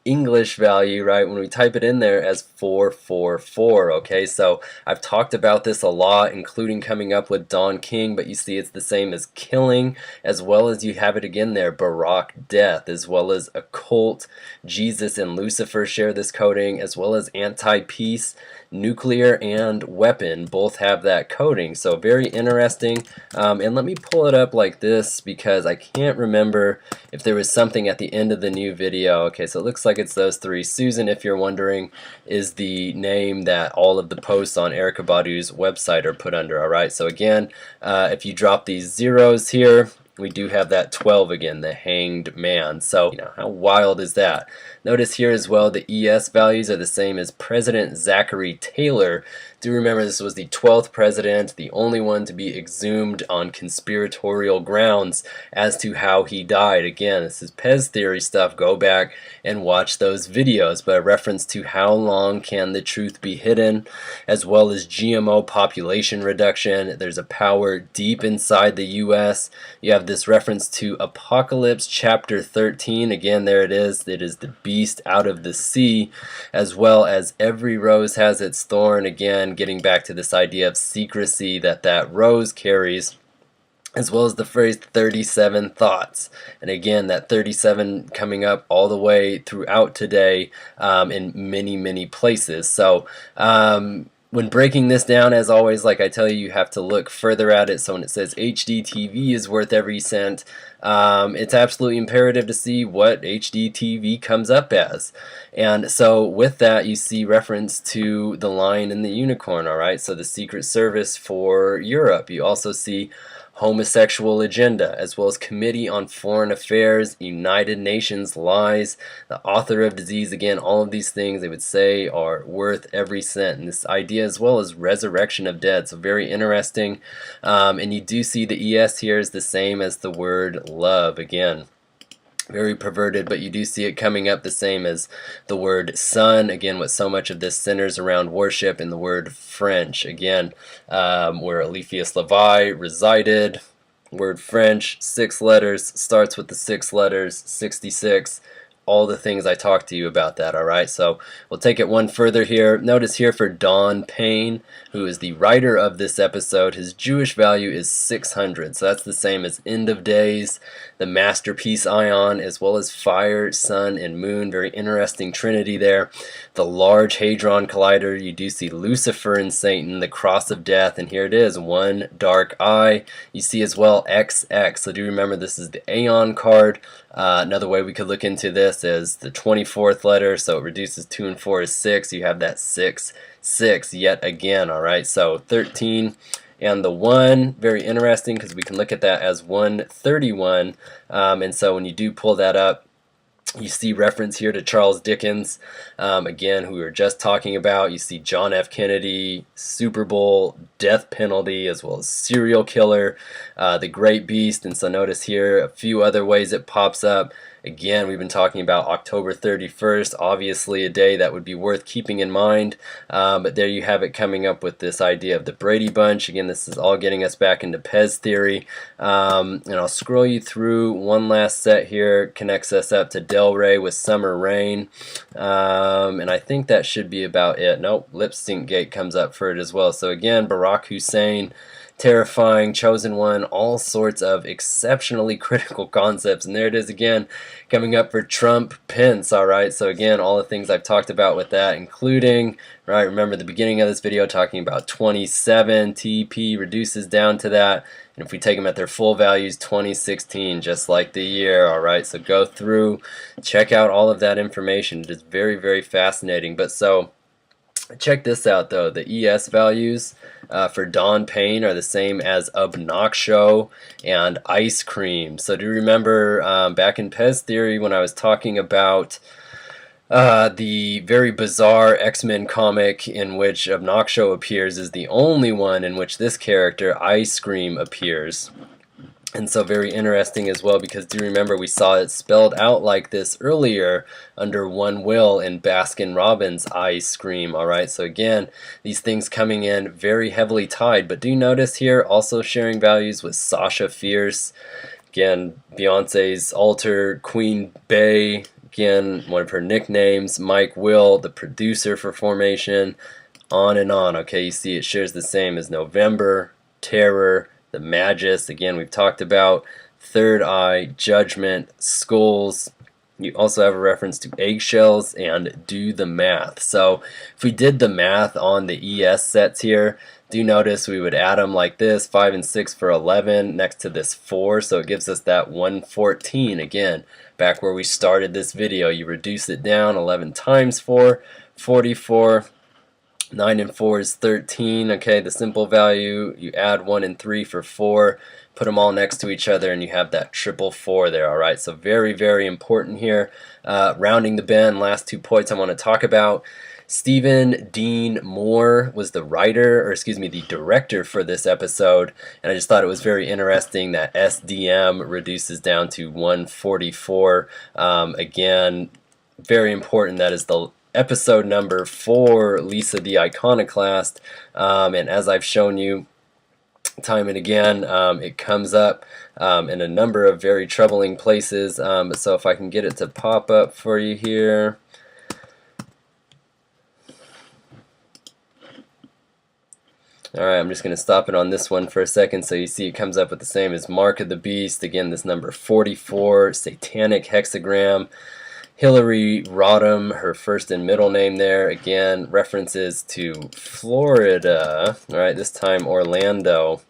English value, right, when we type it in there as 444, okay, so I've talked about this a lot, including coming up with Don King, but you see it's the same as killing, as well as you have it again there, Barak, death, as well as occult, Jesus and Lucifer share this coding, as well as anti-peace, nuclear, and weapon both have that coding, so very interesting, and let me pull it up like this because I can't remember if there was something at the end of the new video. Okay, so it looks like it's those 3. Susan, if you're wondering, is the name that all of the posts on Erykah Badu's website are put under, alright, so again, if you drop these zeros here, we do have that 12 again, the hanged man. So, you know, how wild is that? Notice here as well the ES values are the same as President Zachary Taylor. Do remember this was the 12th president, the only one to be exhumed on conspiratorial grounds as to how he died. Again, this is PEZ Theory stuff. Go back and watch those videos. But a reference to how long can the truth be hidden, as well as GMO population reduction. There's a power deep inside the U.S. You have this reference to Apocalypse chapter 13. Again, there it is. It is the beast out of the sea, as well as every rose has its thorn. Again, getting back to this idea of secrecy that rose carries, as well as the phrase 37 thoughts, and again that 37 coming up all the way throughout today in many places. So when breaking this down, as always, like I tell you, you have to look further at it. So when it says HD TV is worth every cent, it's absolutely imperative to see what HD TV comes up as. And so with that, you see reference to the Lion and the Unicorn, alright? So the Secret Service for Europe. You also see homosexual agenda, as well as Committee on Foreign Affairs, United Nations lies, the author of disease. Again, all of these things they would say are worth every cent, and this idea as well as resurrection of dead, so very interesting. And you do see the ES here is the same as the word love. Again, very perverted, but you do see it coming up the same as the word son, again with so much of this centers around worship, in the word French, again where Eliphas Levi resided, word French, 6 letters, starts with the 6 letters, 66, all the things I talked to you about that, alright? So we'll take it one further here. Notice here for Don Payne, who is the writer of this episode, his Jewish value is 600. So that's the same as End of Days, the masterpiece ion, as well as fire, sun, and moon. Very interesting trinity there. The Large Hadron Collider, you do see Lucifer and Satan, the cross of death, and here it is, one dark eye. You see as well XX. So do remember this is the Aeon card. Another way we could look into this is the 24th letter, so it reduces 2 and 4 is 6. You have that 6, 6 yet again, alright? So 13 and the 1, very interesting because we can look at that as 131, and so when you do pull that up, you see reference here to Charles Dickens, again, who we were just talking about. You see John F. Kennedy, Super Bowl, death penalty, as well as serial killer, the great beast. And so notice here a few other ways it pops up. Again, we've been talking about October 31st, obviously a day that would be worth keeping in mind, but there you have it coming up with this idea of the Brady Bunch. Again, this is all getting us back into PEZ theory, and I'll scroll you through one last set here, connects us up to Del Rey with Summer Rain, and I think that should be about it. Nope, Lip Sync Gate comes up for it as well. So again, Barack Hussein, terrifying, chosen one, all sorts of exceptionally critical concepts, and there it is again coming up for Trump Pence. Alright, so again, all the things I've talked about with that, including, right, remember the beginning of this video talking about 27 TP reduces down to that, and if we take them at their full values, 2016, just like the year. Alright, so go through, check out all of that information. It is very, very fascinating. But so check this out though, the ES values for Don Payne are the same as obnoxio and ice cream. So do you remember back in PEZ theory when I was talking about the very bizarre X-Men comic in which obnoxio appears is the only one in which this character, Ice Cream, appears. And so very interesting as well, because do you remember we saw it spelled out like this earlier under One Will in Baskin-Robbins Ice Cream. Alright, so again, these things coming in very heavily tied. But do you notice here also sharing values with Sasha Fierce, again, Beyonce's alter Queen Bey, again, one of her nicknames, Mike Will, the producer for Formation, on and on. Okay, you see it shares the same as November, Terror, the Magus, again we've talked about, Third Eye, Judgment, Skulls. You also have a reference to eggshells and do the math. So if we did the math on the ES sets here, do notice we would add them like this, 5 and 6 for 11 next to this 4, so it gives us that 114. Again, back where we started this video, you reduce it down, 11 times 4, 44. 9 and 4 is 13. Okay, the simple value, you add 1 and 3 for 4, put them all next to each other, and you have that triple 4 there. Alright, so very, very important here. Rounding the bend, last 2 points I want to talk about. Stephen Dean Moore was the writer, or excuse me, the director for this episode, and I just thought it was very interesting that SDM reduces down to 144. Again, very important. That is the episode number for Lisa the Iconoclast, and as I've shown you time and again, it comes up in a number of very troubling places, so if I can get it to pop up for you here. Alright, I'm just going to stop it on this one for a second so you see it comes up with the same as Mark of the Beast, again this number 44, Satanic Hexagram, Hillary Rodham, her first and middle name there, again, references to Florida, alright, this time Orlando.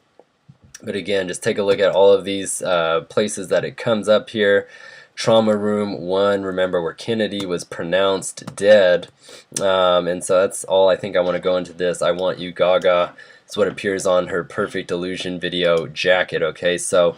But again, just take a look at all of these places that it comes up here. Trauma Room 1, remember where Kennedy was pronounced dead. And so that's all I think I want to go into this. I Want You, Gaga. It's what appears on her Perfect Illusion video jacket. Okay, so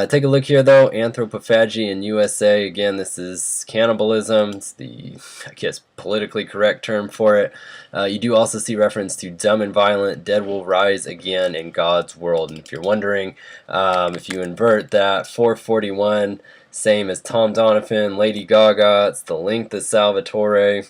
take a look here though. Anthropophagy in USA. Again, this is cannibalism. It's the, I guess, politically correct term for it. You do also see reference to Dumb and Violent, Dead Will Rise Again in God's World. And if you're wondering, if you invert that, 441, same as Tom Donovan, Lady Gaga, it's the Link the Salvatore,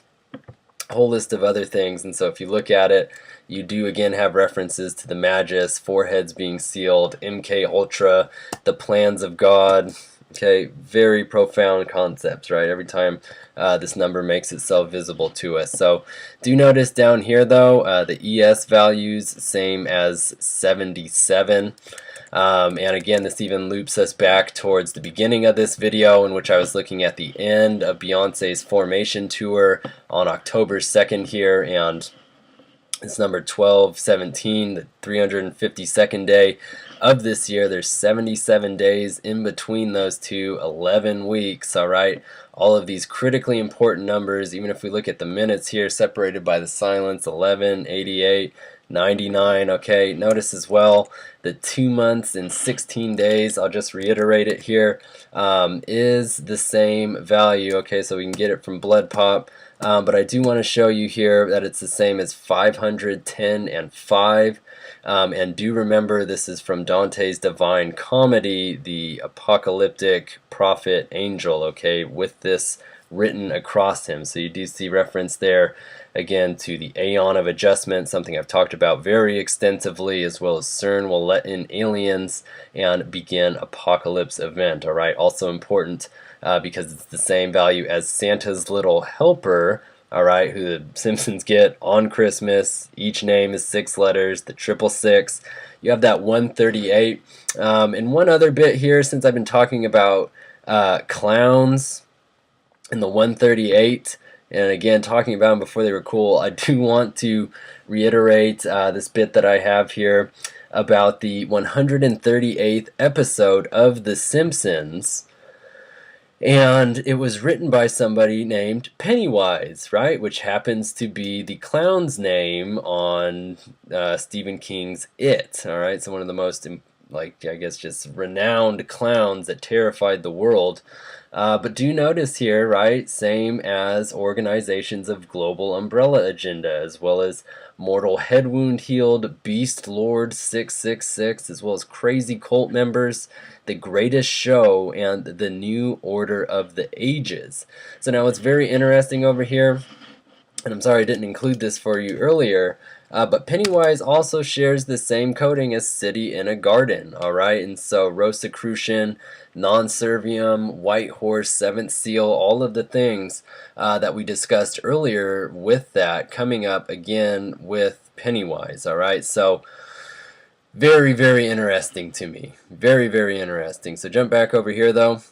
a whole list of other things. And so if you look at it, you do again have references to the Magus, foreheads being sealed, MK Ultra, the plans of God, Okay, very profound concepts, right? Every time this number makes itself visible to us. So do notice down here though, the ES values same as 77. And again, this even loops us back towards the beginning of this video in which I was looking at the end of Beyonce's Formation Tour on October 2nd here, and it's number 1217, the 352nd day of this year. There's 77 days in between those two, 11 weeks, all right? All of these critically important numbers, even if we look at the minutes here separated by the silence, 11, 88, 99, okay? Notice as well the 2 months and 16 days, I'll just reiterate it here, is the same value, okay? So we can get it from Blood Pop. But I do want to show you here that it's the same as 510 and 5. And do remember, this is from Dante's Divine Comedy, the apocalyptic prophet angel, okay, with this written across him. So you do see reference there again to the Aeon of Adjustment, something I've talked about very extensively, as well as CERN will let in aliens and begin apocalypse event. All right, also important because it's the same value as Santa's Little Helper, all right, who the Simpsons get on Christmas. Each name is 6 letters, the 666. You have that 138. And one other bit here, since I've been talking about clowns and the 138, and again talking about them before they were cool, I do want to reiterate this bit that I have here about the 138th episode of The Simpsons. And it was written by somebody named Pennywise, right? Which happens to be the clown's name on Stephen King's It, all right? So one of the most, like, I guess just renowned clowns that terrified the world. But do notice here, right, same as Organizations of Global Umbrella Agenda, as well as Mortal Head Wound Healed, Beast Lord 666, as well as Crazy Cult Members, The Greatest Show, and The New Order of the Ages. So now what's very interesting over here, and I'm sorry I didn't include this for you earlier, but Pennywise also shares the same coding as City in a Garden, alright? And so Rosicrucian, Non-Servium, White Horse, Seventh Seal, all of the things that we discussed earlier with that coming up again with Pennywise, alright? So very, very interesting to me. Very, very interesting. So jump back over here though,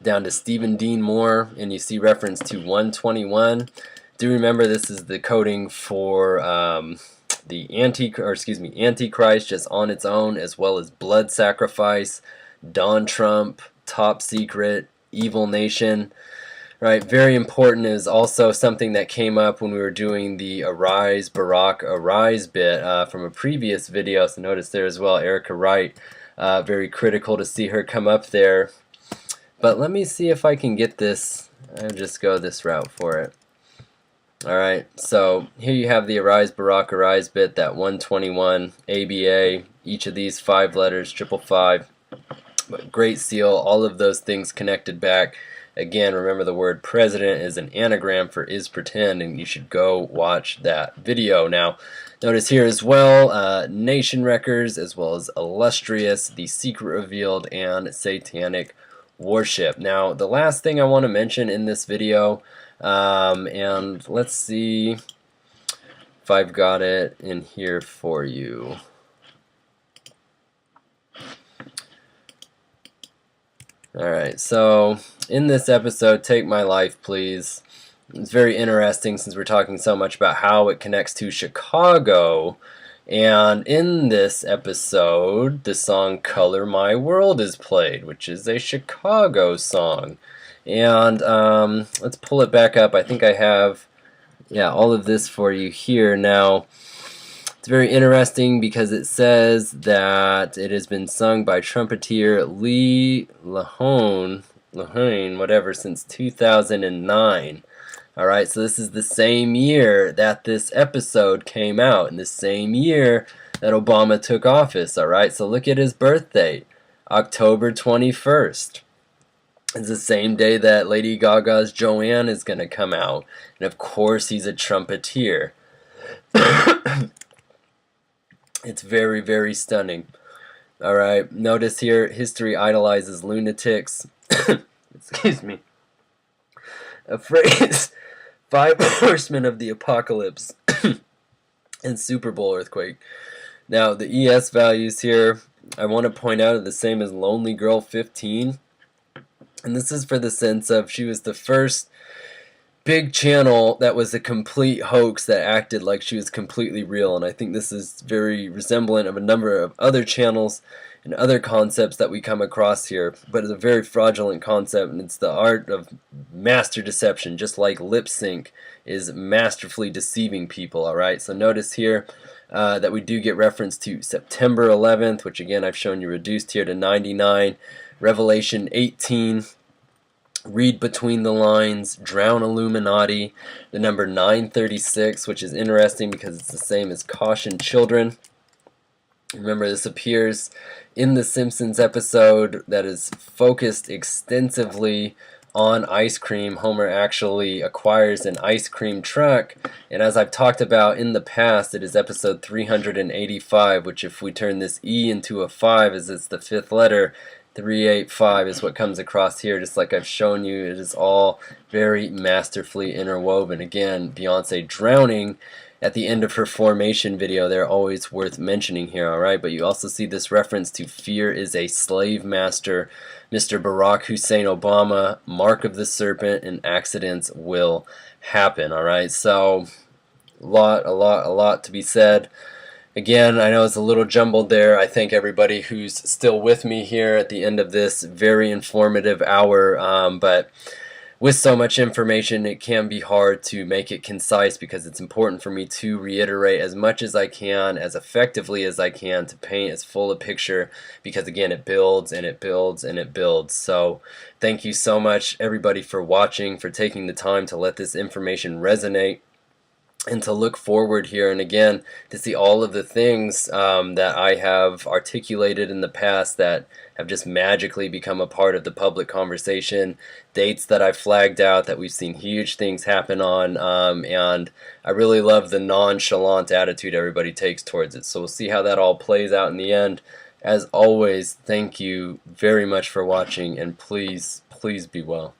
down to Stephen Dean Moore, and you see reference to 121. Do remember this is the coding for the Antichrist just on its own, as well as Blood Sacrifice, Don Trump, Top Secret, Evil Nation. Right, very important is also something that came up when we were doing the Arise Barack Arise bit from a previous video. So notice there as well, Erica Wright. Very critical to see her come up there. But let me see if I can get this. I'll just go this route for it. Alright, so here you have the Arise Barack Arise bit, that 121 ABA, each of these 5 letters, 555, Great Seal, all of those things connected back. Again, remember the word president is an anagram for is pretend, and you should go watch that video. Now, notice here as well, Nation Records, as well as Illustrious, The Secret Revealed, and Satanic Worship. Now, the last thing I want to mention in this video, and let's see if I've got it in here for you. Alright, so in this episode, Take My Life Please, it's very interesting since we're talking so much about how it connects to Chicago. And in this episode, the song Color My World is played, which is a Chicago song. And let's pull it back up. I think I have, yeah, all of this for you here. Now, it's very interesting because it says that it has been sung by trumpeter Lee Lahone, whatever, since 2009. Alright, so this is the same year that this episode came out, and the same year that Obama took office. Alright, so look at his birth date, October 21st. It's the same day that Lady Gaga's Joanne is going to come out. And of course he's a trumpeter. It's very, very stunning. Alright, notice here, history idolizes lunatics. Excuse me. A phrase, five horsemen of the apocalypse, and Super Bowl earthquake. Now, the ES values here, I want to point out, are the same as Lonely Girl 15. And this is for the sense of she was the first big channel that was a complete hoax that acted like she was completely real. And I think this is very resemblant of a number of other channels and other concepts that we come across here. But it's a very fraudulent concept, and it's the art of master deception, just like lip sync is masterfully deceiving people. Alright, so notice here that we do get reference to September 11th, which again I've shown you reduced here to 99, Revelation 18, read between the lines, drown Illuminati, the number 936, which is interesting because it's the same as caution children. Remember, this appears in the Simpsons episode that is focused extensively on ice cream. Homer actually acquires an ice cream truck, and as I've talked about in the past, it is episode 385, which if we turn this E into a 5 as it's the fifth letter, 385 is what comes across here, just like I've shown you. It is all very masterfully interwoven. Again, Beyonce drowning at the end of her formation video, they're always worth mentioning here, alright? But you also see this reference to fear is a slave master, Mr. Barack Hussein Obama, mark of the serpent, and accidents will happen, alright? So, a lot to be said. Again, I know it's a little jumbled there. I thank everybody who's still with me here at the end of this very informative hour, but with so much information, it can be hard to make it concise because it's important for me to reiterate as much as I can, as effectively as I can, to paint as full a picture, because again, it builds and it builds and it builds. So thank you so much, everybody, for watching, for taking the time to let this information resonate, and to look forward here, and again, to see all of the things that I have articulated in the past that have just magically become a part of the public conversation, dates that I flagged out that we've seen huge things happen on, and I really love the nonchalant attitude everybody takes towards it. So we'll see how that all plays out in the end. As always, thank you very much for watching, and please be well.